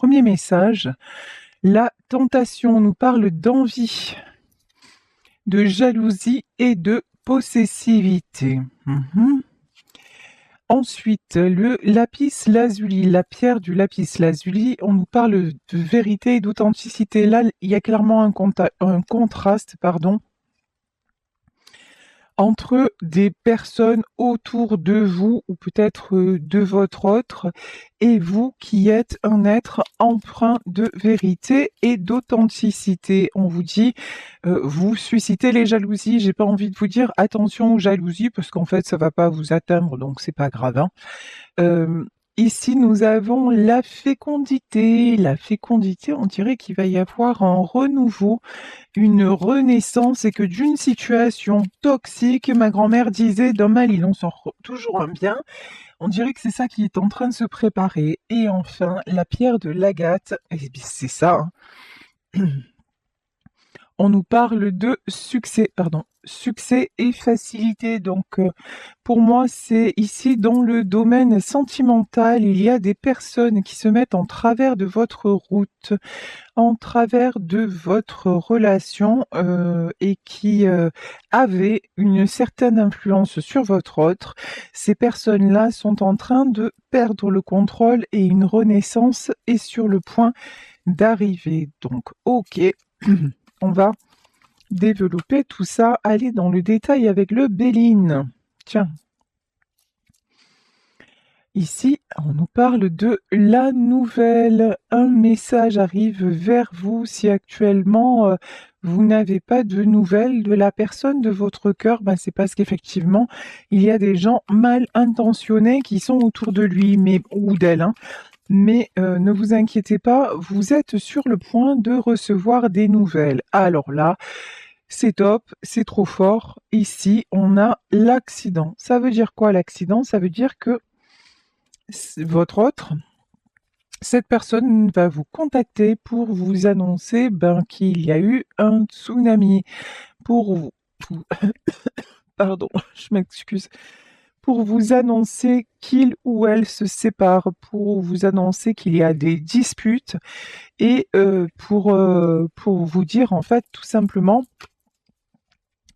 premier message. La tentation nous parle d'envie, de jalousie et de possessivité. Ensuite, le lapis lazuli, la pierre du lapis lazuli, on nous parle de vérité et d'authenticité. Là, il y a clairement un contraste, entre des personnes autour de vous ou peut-être de votre autre et vous qui êtes un être empreint de vérité et d'authenticité. On vous dit, vous suscitez les jalousies. J'ai pas envie de vous dire attention aux jalousies parce qu'en fait ça va pas vous atteindre donc c'est pas grave. Ici, nous avons la fécondité. La fécondité, on dirait qu'il va y avoir un renouveau, une renaissance et que d'une situation toxique, ma grand-mère disait, d'un mal, il en sort toujours un bien. On dirait que c'est ça qui est en train de se préparer. Et enfin, la pierre de l'agate, eh bien, c'est ça. On nous parle de succès et facilité. Donc, pour moi, c'est ici dans le domaine sentimental, il y a des personnes qui se mettent en travers de votre route, en travers de votre relation et qui avaient une certaine influence sur votre autre. Ces personnes-là sont en train de perdre le contrôle et une renaissance est sur le point d'arriver. Donc, ok. On va développer tout ça, aller dans le détail avec le Béline. Tiens. Ici, on nous parle de la nouvelle. Un message arrive vers vous si actuellement vous n'avez pas de nouvelles de la personne de votre cœur. C'est parce qu'effectivement, il y a des gens mal intentionnés qui sont autour de lui ou d'elle. Mais ne vous inquiétez pas, vous êtes sur le point de recevoir des nouvelles. Alors là, c'est top, c'est trop fort. Ici, on a l'accident. Ça veut dire quoi l'accident? Ça veut dire que votre autre, cette personne va vous contacter pour vous annoncer qu'il y a eu un tsunami. Pardon, je m'excuse. Pour vous annoncer qu'il ou elle se sépare, pour vous annoncer qu'il y a des disputes et pour vous dire en fait tout simplement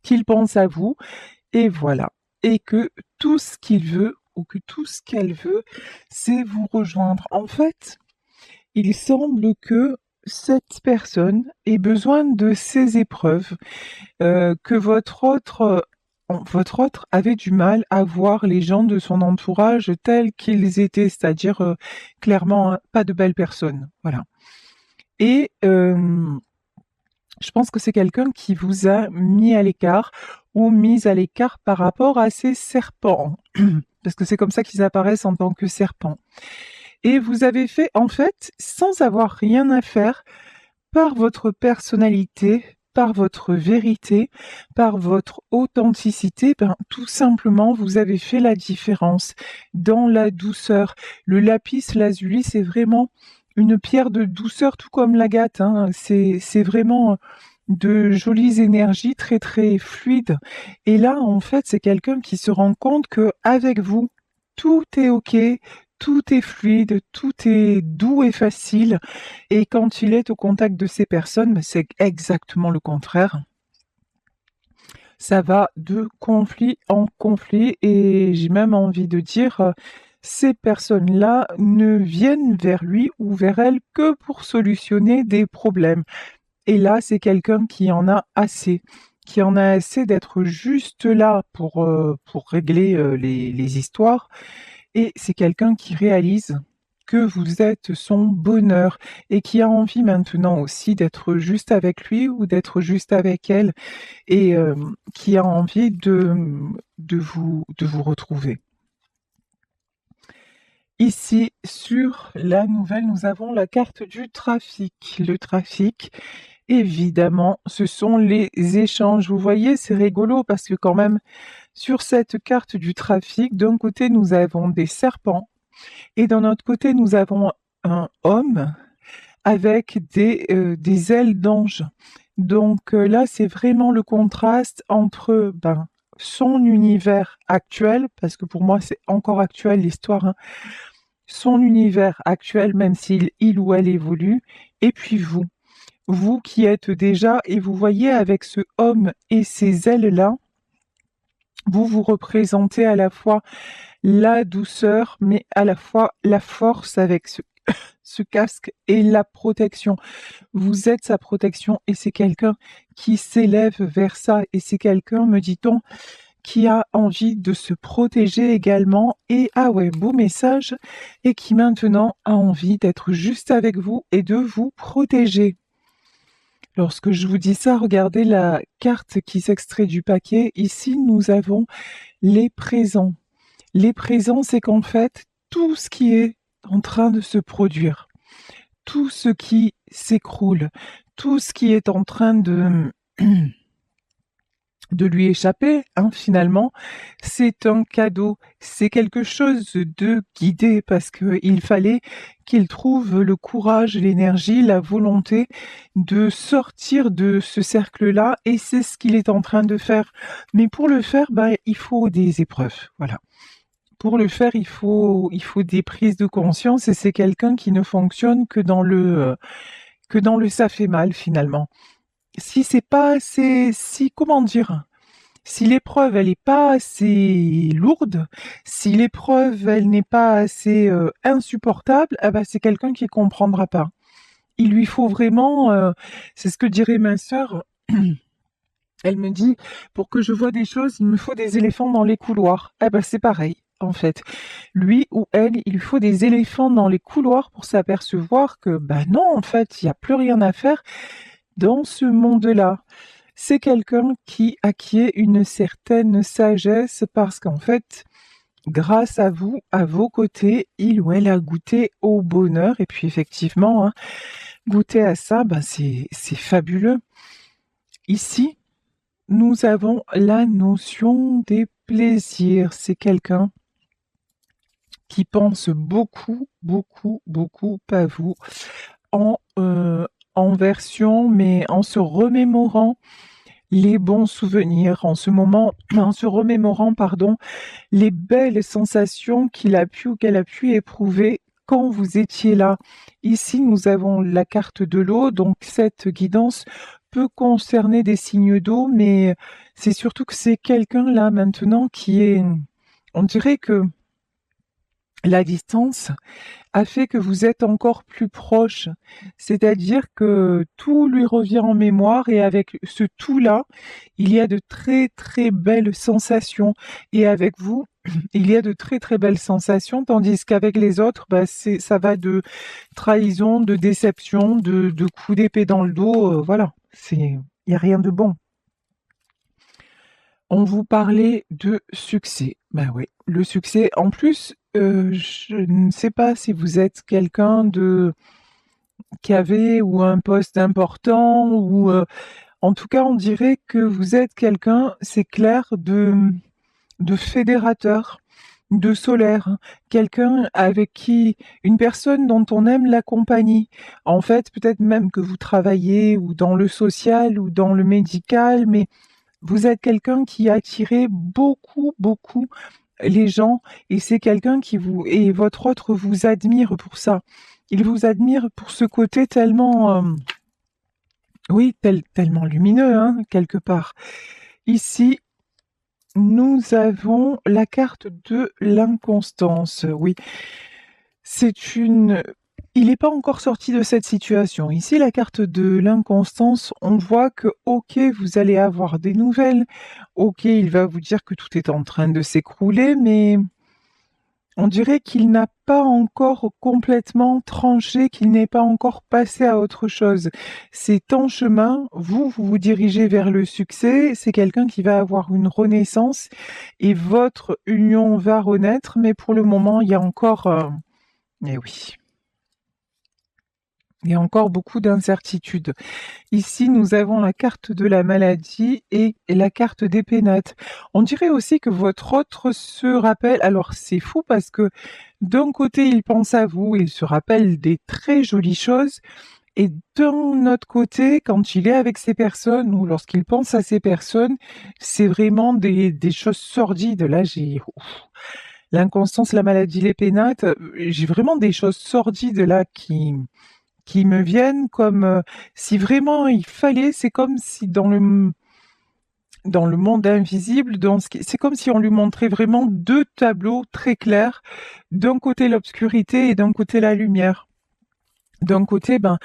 qu'il pense à vous et voilà. Et que tout ce qu'il veut ou que tout ce qu'elle veut, c'est vous rejoindre. En fait, il semble que cette personne ait besoin de ces épreuves, que votre autre avait du mal à voir les gens de son entourage tels qu'ils étaient, c'est-à-dire clairement pas de belles personnes. Voilà. Et je pense que c'est quelqu'un qui vous a mis à l'écart ou mise à l'écart par rapport à ces serpents. Parce que c'est comme ça qu'ils apparaissent en tant que serpents. Et vous avez fait, en fait, sans avoir rien à faire, par votre personnalité, par votre vérité, par votre authenticité, tout simplement, vous avez fait la différence dans la douceur. Le lapis lazuli, c'est vraiment une pierre de douceur, tout comme l'agate. C'est vraiment de jolies énergies très très fluides. Et là, en fait, c'est quelqu'un qui se rend compte que avec vous, tout est ok, tout est fluide, tout est doux et facile. Et quand il est au contact de ces personnes, c'est exactement le contraire. Ça va de conflit en conflit et j'ai même envie de dire, ces personnes-là ne viennent vers lui ou vers elle que pour solutionner des problèmes. Et là, c'est quelqu'un qui en a assez, d'être juste là pour régler les histoires. Et c'est quelqu'un qui réalise que vous êtes son bonheur et qui a envie maintenant aussi d'être juste avec lui ou d'être juste avec elle et qui a envie de vous retrouver. Ici, sur la nouvelle, nous avons la carte du trafic. Le trafic, évidemment, ce sont les échanges. Vous voyez, c'est rigolo parce que quand même, sur cette carte du trafic, d'un côté, nous avons des serpents et d'un autre côté, nous avons un homme avec des ailes d'ange. Donc là, c'est vraiment le contraste entre son univers actuel, parce que pour moi, c'est encore actuel l'histoire, son univers actuel, même s'il il ou elle évolue, et puis vous qui êtes déjà, et vous voyez avec ce homme et ces ailes-là, vous vous représentez à la fois la douceur, mais à la fois la force avec ce casque et la protection. Vous êtes sa protection et c'est quelqu'un qui s'élève vers ça et c'est quelqu'un, me dit-on, qui a envie de se protéger également et ah ouais, beau message et qui maintenant a envie d'être juste avec vous et de vous protéger. Lorsque je vous dis ça, regardez la carte qui s'extrait du paquet. Ici, nous avons les présents. Les présents, c'est qu'en fait, tout ce qui est en train de se produire, tout ce qui s'écroule, tout ce qui est en train de lui échapper, finalement, c'est un cadeau, c'est quelque chose de guidé parce qu'il fallait qu'il trouve le courage, l'énergie, la volonté de sortir de ce cercle-là et c'est ce qu'il est en train de faire. Mais pour le faire, il faut des épreuves, voilà. Pour le faire, il faut des prises de conscience et c'est quelqu'un qui ne fonctionne que dans le ça fait mal finalement. Si c'est pas assez, si comment dire, si l'épreuve elle est pas assez lourde, si l'épreuve elle n'est pas assez insupportable, ah c'est quelqu'un qui comprendra pas. Il lui faut vraiment, c'est ce que dirait ma sœur. Elle me dit, pour que je vois des choses, il me faut des éléphants dans les couloirs. C'est pareil, en fait. Lui ou elle, il lui faut des éléphants dans les couloirs pour s'apercevoir que, non, en fait, il n'y a plus rien à faire dans ce monde-là. C'est quelqu'un qui acquiert une certaine sagesse parce qu'en fait, grâce à vous, à vos côtés, il ou elle a goûté au bonheur. Et puis effectivement, goûter à ça, c'est fabuleux. Ici, nous avons la notion des plaisirs. C'est quelqu'un qui pense beaucoup, beaucoup, beaucoup à vous en, en version, mais en se remémorant les bons souvenirs, en se remémorant, pardon, les belles sensations qu'il a pu ou qu'elle a pu éprouver quand vous étiez là. Ici, nous avons la carte de l'eau, donc cette guidance peut concerner des signes d'eau, mais c'est surtout que c'est quelqu'un là maintenant qui est, on dirait que la distance a fait que vous êtes encore plus proche. C'est-à-dire que tout lui revient en mémoire et avec ce tout-là, il y a de très très belles sensations. Et avec vous, il y a de très très belles sensations, tandis qu'avec les autres, ça va de trahison, de déception, de coups d'épée dans le dos. Voilà, il n'y a rien de bon. On vous parlait de succès. Oui, le succès. En plus, je ne sais pas si vous êtes quelqu'un qui avait ou un poste important ou en tout cas, on dirait que vous êtes quelqu'un, c'est clair, de fédérateur, de solaire, quelqu'un avec qui, une personne dont on aime la compagnie. En fait, peut-être même que vous travaillez ou dans le social ou dans le médical, mais vous êtes quelqu'un qui a attiré beaucoup, beaucoup les gens et c'est quelqu'un qui et votre autre vous admire pour ça. Il vous admire pour ce côté tellement, oui, tellement lumineux, quelque part. Ici, nous avons la carte de l'inconstance. Oui, il n'est pas encore sorti de cette situation. Ici, la carte de l'inconstance, on voit que, ok, vous allez avoir des nouvelles, ok, il va vous dire que tout est en train de s'écrouler, mais on dirait qu'il n'a pas encore complètement tranché, qu'il n'est pas encore passé à autre chose. C'est en chemin, vous vous dirigez vers le succès, c'est quelqu'un qui va avoir une renaissance et votre union va renaître, mais pour le moment, il y a encore... Eh oui. Il y a encore beaucoup d'incertitudes. Ici, nous avons la carte de la maladie et la carte des pénates. On dirait aussi que votre autre se rappelle, alors c'est fou parce que d'un côté, il pense à vous, il se rappelle des très jolies choses, et d'un autre côté, quand il est avec ces personnes ou lorsqu'il pense à ces personnes, c'est vraiment des choses sordides. Là, l'inconstance, la maladie, les pénates, j'ai vraiment des choses sordides là qui me viennent comme si vraiment il fallait, c'est comme si dans le monde invisible, c'est comme si on lui montrait vraiment deux tableaux très clairs, d'un côté l'obscurité et d'un côté la lumière. D'un côté, ben,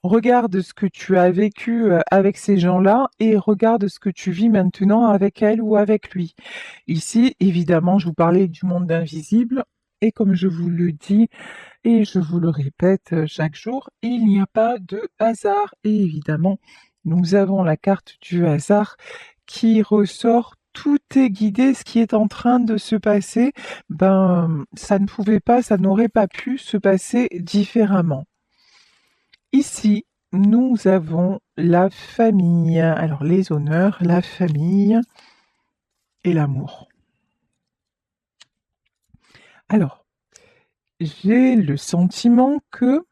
regarde ce que tu as vécu avec ces gens-là et regarde ce que tu vis maintenant avec elle ou avec lui. Ici, évidemment, je vous parlais du monde invisible et comme je vous le dis et je vous le répète chaque jour, il n'y a pas de hasard. Et évidemment, nous avons la carte du hasard qui ressort. Tout est guidé, ce qui est en train de se passer, ben, ça ne pouvait pas, ça n'aurait pas pu se passer différemment. Ici, nous avons la famille. Alors, les honneurs, la famille et l'amour. Alors, j'ai le sentiment que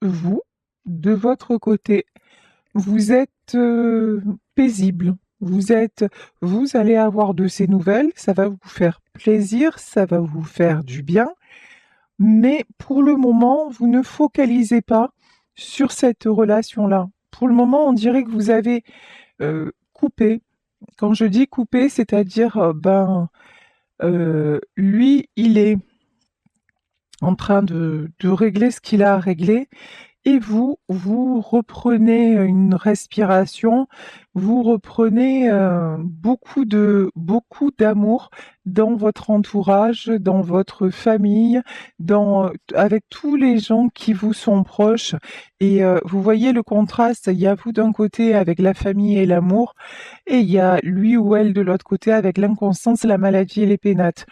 vous, de votre côté, vous êtes paisible. Vous allez avoir de ces nouvelles, ça va vous faire plaisir, ça va vous faire du bien, mais pour le moment, vous ne focalisez pas sur cette relation-là. Pour le moment, on dirait que vous avez coupé. Quand je dis coupé, c'est-à-dire, lui, il est en train de régler ce qu'il a à régler et vous reprenez une respiration, vous reprenez beaucoup d'amour dans votre entourage, dans votre famille, avec tous les gens qui vous sont proches. Et vous voyez le contraste, il y a vous d'un côté avec la famille et l'amour, et il y a lui ou elle de l'autre côté avec l'inconstance, la maladie et les pénates.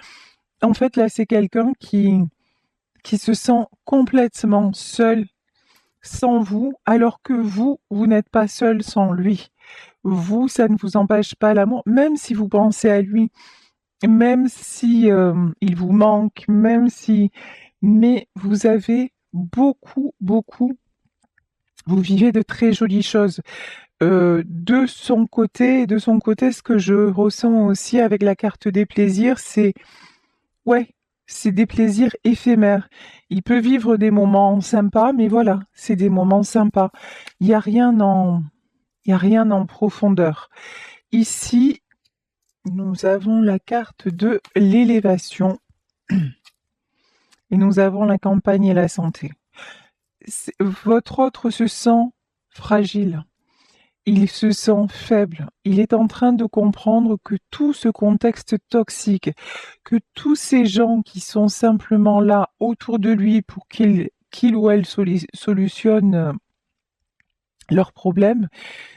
En fait, là, c'est quelqu'un qui se sent complètement seul sans vous, alors que vous n'êtes pas seul sans lui. Vous, ça ne vous empêche pas l'amour, même si vous pensez à lui, même si il vous manque, mais vous avez beaucoup, vous vivez de très jolies choses. De son côté, ce que je ressens aussi avec la carte des plaisirs, ouais, c'est des plaisirs éphémères. Il peut vivre des moments sympas, mais voilà, c'est des moments sympas. Il n'y a rien il y a rien en profondeur. Ici, nous avons la carte de l'élévation et nous avons la campagne et la santé. Votre autre se sent fragile. Il se sent faible. Il est en train de comprendre que tout ce contexte toxique, que tous ces gens qui sont simplement là autour de lui pour qu'il ou elle solutionne leurs problèmes,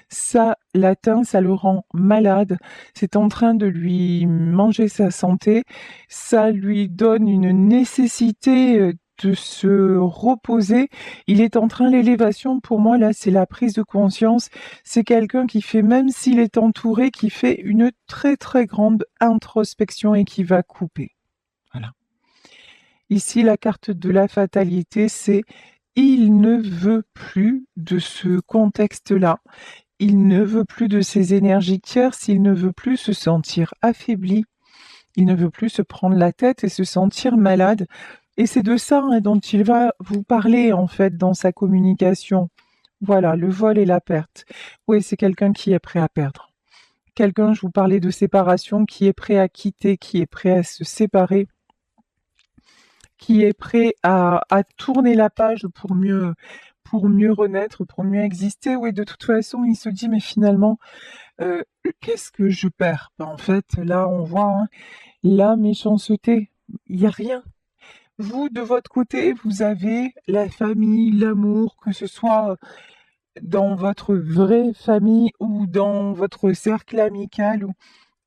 ça l'atteint, ça le rend malade. C'est en train de lui manger sa santé. Ça lui donne une nécessité de se reposer. Il est en train, l'élévation, pour moi, là, c'est la prise de conscience. C'est quelqu'un qui fait, même s'il est entouré, qui fait une très grande introspection et qui va couper. Voilà. Ici, la carte de la fatalité, c'est il ne veut plus de ce contexte-là. Il ne veut plus de ces énergies tierces, il ne veut plus se sentir affaibli, il ne veut plus se prendre la tête et se sentir malade. Et c'est de ça dont il va vous parler en fait dans sa communication. Voilà, le vol et la perte. Oui, c'est quelqu'un qui est prêt à perdre. Quelqu'un, je vous parlais de séparation, qui est prêt à quitter, qui est prêt à se séparer, qui est prêt à tourner la page pour mieux renaître, pour mieux exister. Oui, de toute façon, il se dit, mais finalement, qu'est-ce que je perds? En fait, là, on voit la méchanceté. Il n'y a rien. Vous, de votre côté, vous avez la famille, l'amour, que ce soit dans votre vraie famille ou dans votre cercle amical.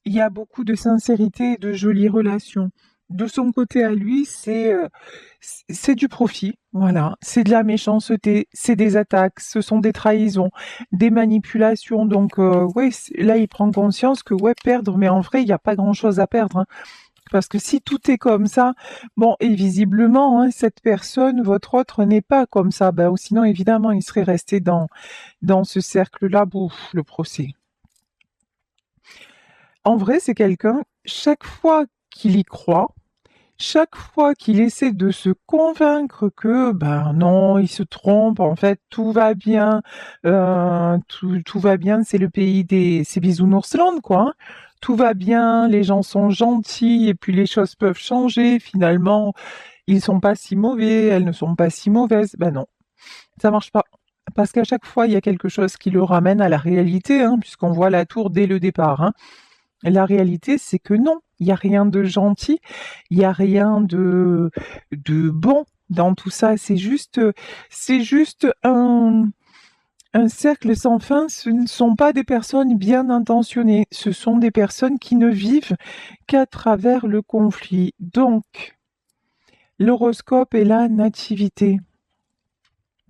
Il y a beaucoup de sincérité et de jolies relations. De son côté à lui, c'est du profit, voilà. C'est de la méchanceté, c'est des attaques, ce sont des trahisons, des manipulations. Donc, ouais, là, il prend conscience que, ouais, perdre, mais en vrai, il n'y a pas grand-chose à perdre, hein. Parce que si tout est comme ça, bon, et visiblement, cette personne, votre autre, n'est pas comme ça. Ben, ou sinon, évidemment, il serait resté dans ce cercle-là, bouf, le procès. En vrai, c'est quelqu'un, chaque fois qu'il y croit, chaque fois qu'il essaie de se convaincre que, ben non, il se trompe, en fait, tout va bien, tout va bien, c'est le pays c'est Bisounoursland, quoi, hein. Tout va bien, les gens sont gentils, et puis les choses peuvent changer, finalement, ils sont pas si mauvais, elles ne sont pas si mauvaises. Ben non, ça marche pas. Parce qu'à chaque fois, il y a quelque chose qui le ramène à la réalité, hein, puisqu'on voit la tour dès le départ, hein. La réalité, c'est que non, il n'y a rien de gentil, il n'y a rien de bon dans tout ça. C'est juste un cercle sans fin. Ce ne sont pas des personnes bien intentionnées, ce sont des personnes qui ne vivent qu'à travers le conflit. Donc, l'horoscope est la nativité.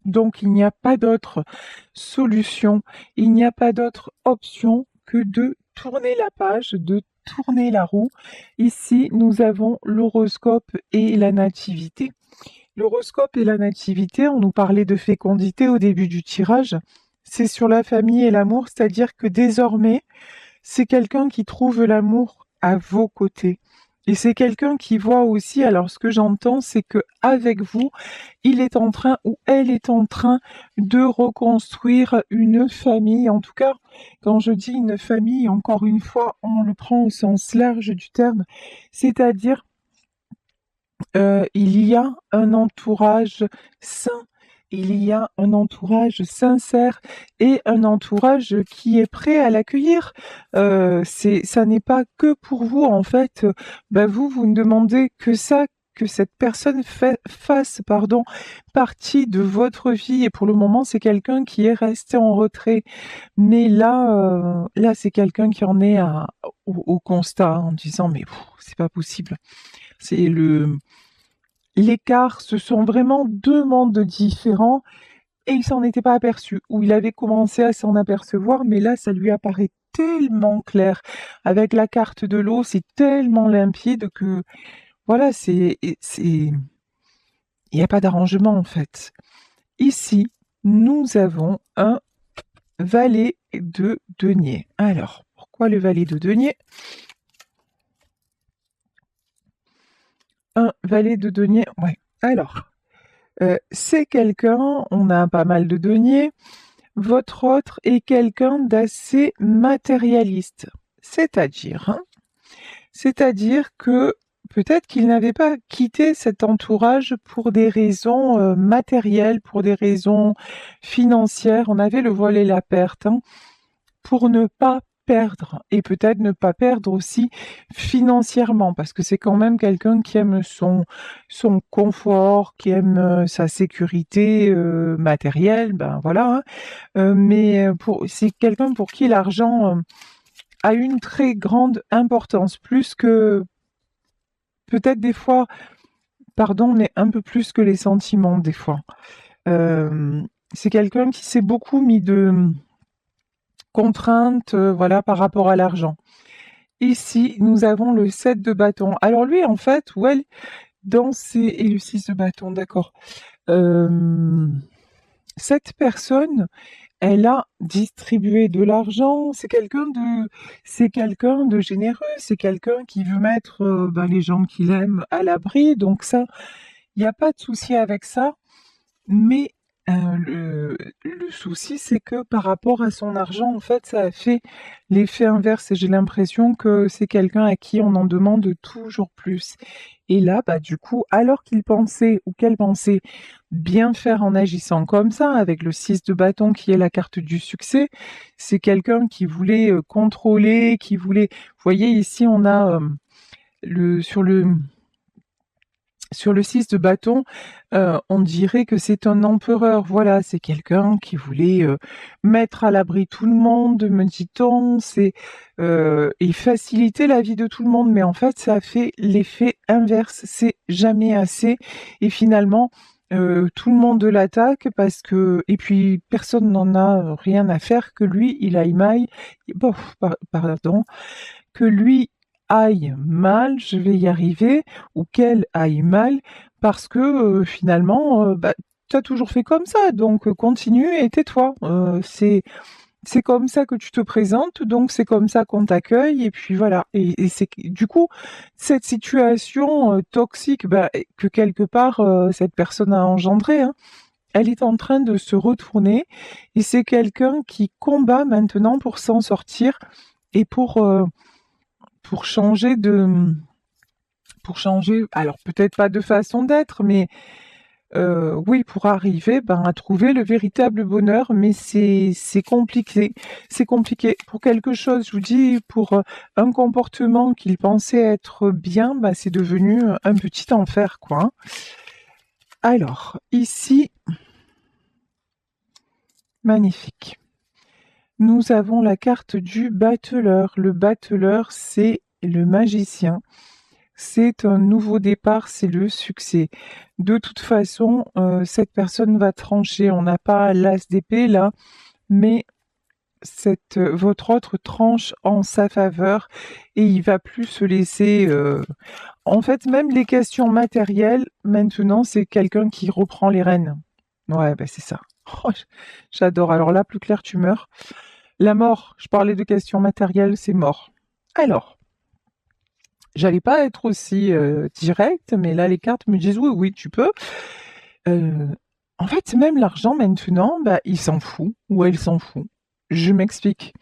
Donc, il n'y a pas d'autre solution, il n'y a pas d'autre option que de tourner la page, de tourner la roue. Ici, nous avons l'horoscope et la nativité. L'horoscope et la nativité, on nous parlait de fécondité au début du tirage, c'est sur la famille et l'amour, c'est-à-dire que désormais, c'est quelqu'un qui trouve l'amour à vos côtés. Et c'est quelqu'un qui voit aussi, alors ce que j'entends, c'est que avec vous, il est en train ou elle est en train de reconstruire une famille. En tout cas, quand je dis une famille, encore une fois, on le prend au sens large du terme, c'est-à-dire il y a un entourage sain, il y a un entourage sincère et un entourage qui est prêt à l'accueillir. Ça n'est pas que pour vous, en fait. Vous ne demandez que ça, que cette personne fasse, partie de votre vie. Et pour le moment, c'est quelqu'un qui est resté en retrait. Mais là, c'est quelqu'un qui en est au constat, en disant, mais c'est pas possible. C'est l'écart, ce sont vraiment deux mondes différents et il s'en était pas aperçu, ou il avait commencé à s'en apercevoir, mais là, ça lui apparaît tellement clair. Avec la carte de l'eau, c'est tellement limpide que, voilà, il n'y a pas d'arrangement, en fait. Ici, nous avons un valet de denier. Alors, pourquoi le valet de denier? Un valet de denier, ouais. Alors, c'est quelqu'un, on a pas mal de deniers, votre autre est quelqu'un d'assez matérialiste. C'est-à-dire, c'est-à-dire que peut-être qu'il n'avait pas quitté cet entourage pour des raisons matérielles, pour des raisons financières. On avait le voile et la perte, hein, pour ne pas perdre et peut-être ne pas perdre aussi financièrement parce que c'est quand même quelqu'un qui aime son confort, qui aime sa sécurité matérielle, ben voilà, hein. Mais c'est quelqu'un pour qui l'argent a une très grande importance, plus que peut-être des fois, pardon, mais un peu plus que les sentiments des fois. C'est quelqu'un qui s'est beaucoup mis de contraintes, voilà, par rapport à l'argent. Ici, nous avons le 7 de bâton. Alors lui, en fait, ouais, et le 6 de bâton, d'accord. Cette personne, elle a distribué de l'argent. C'est quelqu'un de généreux. C'est quelqu'un qui veut mettre les gens qu'il aime à l'abri. Donc ça, il n'y a pas de souci avec ça. Mais le souci, c'est que par rapport à son argent, en fait, ça a fait l'effet inverse et j'ai l'impression que c'est quelqu'un à qui on en demande toujours plus. Et là, du coup, alors qu'il pensait ou qu'elle pensait bien faire en agissant comme ça, avec le 6 de bâton qui est la carte du succès, c'est quelqu'un qui voulait contrôler, qui voulait... Vous voyez, ici, on a sur le 6 de bâton, on dirait que c'est un empereur. Voilà, c'est quelqu'un qui voulait mettre à l'abri tout le monde, me dit-on, et faciliter la vie de tout le monde. Mais en fait, ça a fait l'effet inverse. C'est jamais assez. Et finalement, tout le monde l'attaque et puis personne n'en a rien à faire que lui, il aille mal. Pardon, que lui aille mal, je vais y arriver, ou qu'elle aille mal, parce que finalement, tu as toujours fait comme ça, donc continue et tais-toi. c'est comme ça que tu te présentes, donc c'est comme ça qu'on t'accueille, et puis voilà. Et c'est du coup cette situation toxique que quelque part cette personne a engendrée, hein, elle est en train de se retourner, et c'est quelqu'un qui combat maintenant pour s'en sortir et pour changer pour changer, alors peut-être pas de façon d'être, mais oui, pour arriver à trouver le véritable bonheur, mais c'est compliqué. C'est compliqué. Pour quelque chose, je vous dis, pour un comportement qu'il pensait être bien, c'est devenu un petit enfer, quoi, hein. Alors, ici, magnifique. Nous avons la carte du battleur. Le battleur, c'est le magicien. C'est un nouveau départ, c'est le succès. De toute façon, cette personne va trancher. On n'a pas l'as d'épée là, mais votre autre tranche en sa faveur, et il va plus se laisser. En fait, même les questions matérielles, maintenant, c'est quelqu'un qui reprend les rênes. Ouais, c'est ça. Oh, j'adore. Alors là, plus clair, tu meurs. La mort, je parlais de questions matérielles, c'est mort. Alors. J'allais pas être aussi directe, mais là les cartes me disent oui, oui, tu peux. Euh, En fait, même l'argent maintenant, il s'en fout ou elle s'en fout. Je m'explique.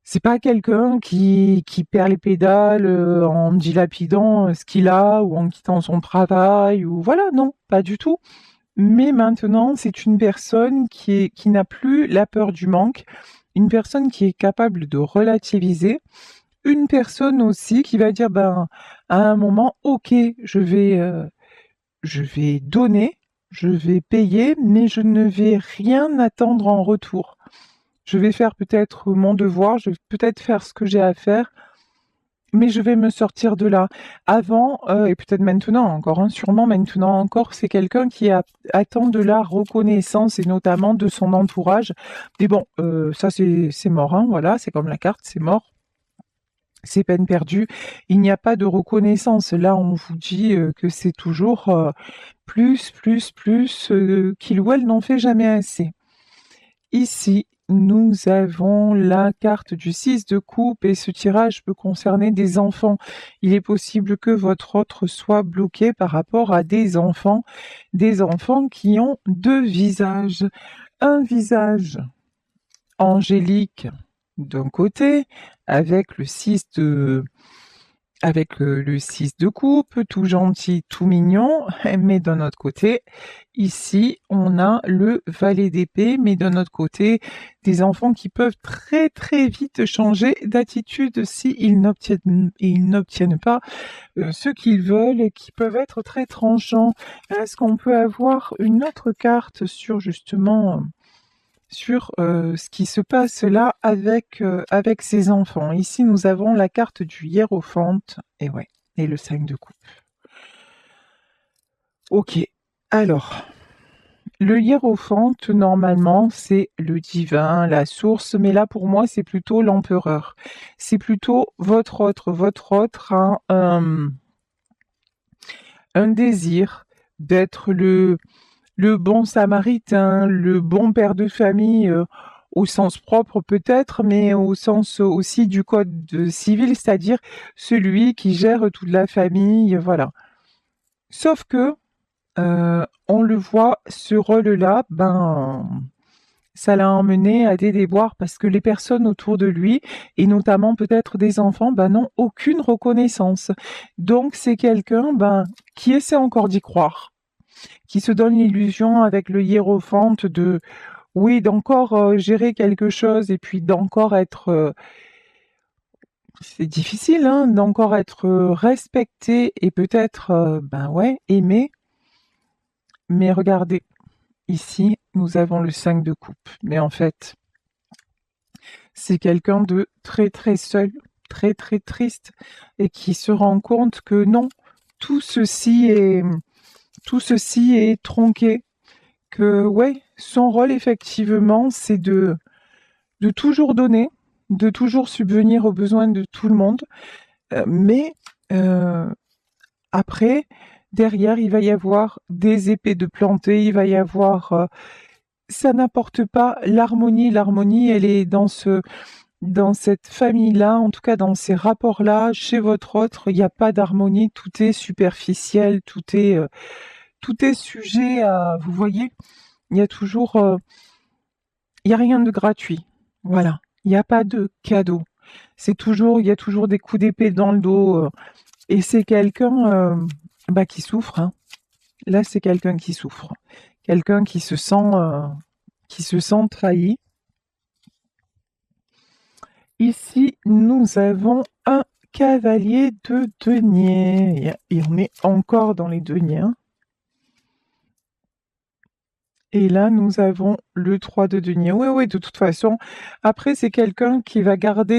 C'est pas quelqu'un qui perd les pédales en dilapidant ce qu'il a ou en quittant son travail ou voilà, non, pas du tout. Mais maintenant, c'est une personne qui n'a plus la peur du manque, une personne qui est capable de relativiser, une personne aussi qui va dire à un moment ok, je vais donner, je vais payer, mais je ne vais rien attendre en retour. Je vais faire peut-être mon devoir, je vais peut-être faire ce que j'ai à faire, mais je vais me sortir de là. Avant, et peut-être maintenant encore, hein, sûrement maintenant encore, c'est quelqu'un qui attend de la reconnaissance, et notamment de son entourage. Mais bon, ça c'est mort, hein, voilà, c'est comme la carte, c'est mort. C'est peine perdue. Il n'y a pas de reconnaissance. Là, on vous dit que c'est toujours plus, plus, plus, qu'il ou elle n'en fait jamais assez. Ici, nous avons la carte du 6 de coupe, et ce tirage peut concerner des enfants. Il est possible que votre autre soit bloqué par rapport à des enfants qui ont deux visages. Un visage angélique d'un côté, avec le 6 de coupe, tout gentil, tout mignon, mais d'un autre côté, ici, on a le valet d'épée, mais d'un autre côté, des enfants qui peuvent très très vite changer d'attitude s'ils n'obtiennent pas ce qu'ils veulent, et qui peuvent être très tranchants. Est-ce qu'on peut avoir une autre carte sur justement sur ce qui se passe là avec ses enfants? Ici, nous avons la carte du hiérophante, et ouais, et le 5 de coupe. Ok, alors, le hiérophante, normalement, c'est le divin, la source, mais là, pour moi, c'est plutôt l'empereur. C'est plutôt votre autre a un désir d'être le bon samaritain, le bon père de famille, au sens propre peut-être, mais au sens aussi du code civil, c'est-à-dire celui qui gère toute la famille, voilà. Sauf que on le voit, ce rôle-là, ça l'a emmené à des déboires, parce que les personnes autour de lui, et notamment peut-être des enfants, n'ont aucune reconnaissance. Donc c'est quelqu'un qui essaie encore d'y croire, qui se donne l'illusion avec le hiérophante de oui, d'encore gérer quelque chose, et puis d'encore être, c'est difficile, hein, d'encore être respecté, et peut-être, ouais, aimé. Mais regardez, ici, nous avons le 5 de coupe. Mais en fait, c'est quelqu'un de très très seul, très très triste, et qui se rend compte que non, tout ceci est, tout ceci est tronqué. Que ouais, son rôle effectivement, c'est de toujours donner, de toujours subvenir aux besoins de tout le monde, mais après, derrière, il va y avoir des épées de plantées, il va y avoir ça n'apporte pas l'harmonie. L'harmonie, elle est dans cette famille-là, en tout cas dans ces rapports-là. Chez votre autre, il n'y a pas d'harmonie, tout est superficiel, tout est sujet à, vous voyez, il y a toujours, il y a rien de gratuit. Voilà. Il n'y a pas de cadeau. Il y a toujours des coups d'épée dans le dos. Et c'est quelqu'un, qui souffre, hein. Là, c'est quelqu'un qui souffre. Quelqu'un qui se sent trahi. Ici, nous avons un cavalier de denier. Et on est encore dans les deniers, hein. Et là, nous avons le 3 de denier. Oui, oui, de toute façon. Après, c'est quelqu'un qui garde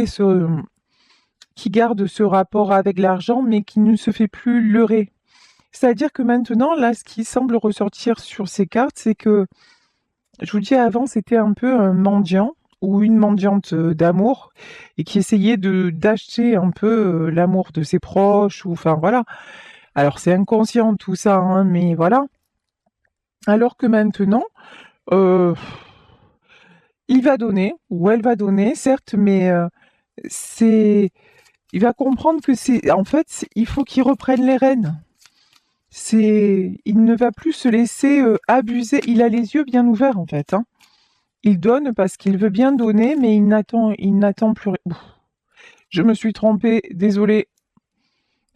ce rapport avec l'argent, mais qui ne se fait plus leurrer. C'est-à-dire que maintenant, là, ce qui semble ressortir sur ces cartes, c'est que, je vous dis avant, c'était un peu un mendiant ou une mendiante d'amour et qui essayait d'acheter un peu l'amour de ses proches, ou enfin voilà. Alors c'est inconscient tout ça, hein, mais voilà. Alors que maintenant, euh, il va donner, ou elle va donner, certes, mais c'est, il va comprendre que il faut qu'il reprenne les rênes. Il ne va plus se laisser abuser. Il a les yeux bien ouverts en fait, hein. Il donne parce qu'il veut bien donner, mais il n'attend plus rien. Je me suis trompée, désolée.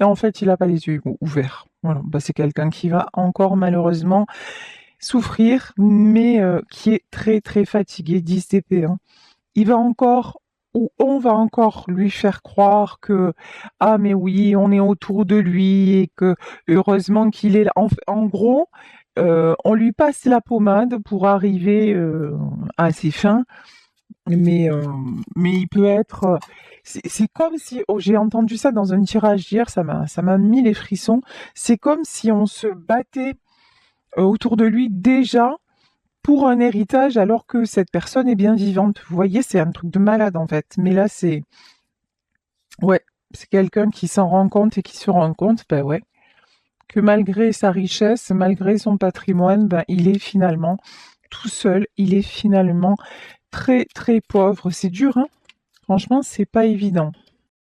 En fait, il n'a pas les yeux ouverts. Voilà. C'est quelqu'un qui va encore malheureusement souffrir, mais qui est très très fatigué, 10 d'épée, hein. Il va encore, ou on va encore lui faire croire que, ah mais oui, on est autour de lui et que heureusement qu'il est là. En gros, on lui passe la pommade pour arriver à ses fins, mais, il peut être... c'est comme si, oh, j'ai entendu ça dans un tirage hier, ça m'a mis les frissons. C'est comme si on se battait autour de lui déjà pour un héritage alors que cette personne est bien vivante. Vous voyez, c'est un truc de malade en fait. Mais là, ouais, c'est quelqu'un qui s'en rend compte et qui se rend compte, ben ouais, que malgré sa richesse, malgré son patrimoine, ben il est finalement tout seul, il est finalement très très pauvre. C'est dur, hein. Franchement, c'est pas évident.